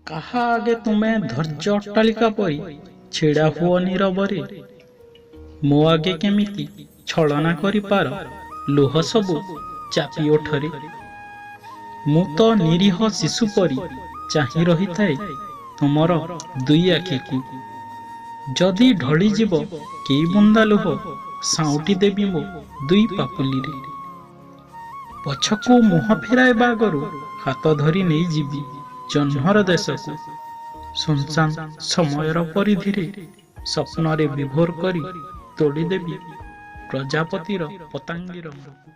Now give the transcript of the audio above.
କାହା ଆଗେ ତୁମେ ଧୈର୍ଯ୍ୟ ଅଟ୍ଟାଳିକା ପରି ଛିଡ଼ା ହୁଅ ନୀରବରେ। ମୋ ଆଗେ କେମିତି ଛଳନା କରିପାର ଲୁହ ସବୁ ଚାପି ଓଠରେ। ମୁଁ ତ ନିରୀହ ଶିଶୁ ପରି ଚାହିଁ ରହିଥାଏ ତୁମର ଦୁଇ ଆଖିକୁ। ଯଦି ଢଳିଯିବ କେଇ ବୁନ୍ଦା ଲୁହ ସାଉଁଟି ଦେବି ମୋ ଦୁଇ ପାପୁଲିରେ। ପଛକୁ ମୁହଁ ଫେରାଇବା ଆଗରୁ ହାତ ଧରି ନେଇଯିବି ଜହ୍ନର ଦେଶକୁ। ସୁନସାନ ସମୟର ପରିଧିରେ ସ୍ୱପ୍ନରେ ବିଭୋର କରି ତୋଳିଦେବି ପ୍ରଜାପତିର ପତାଙ୍ଗୀ ରଙ୍ଗକୁ।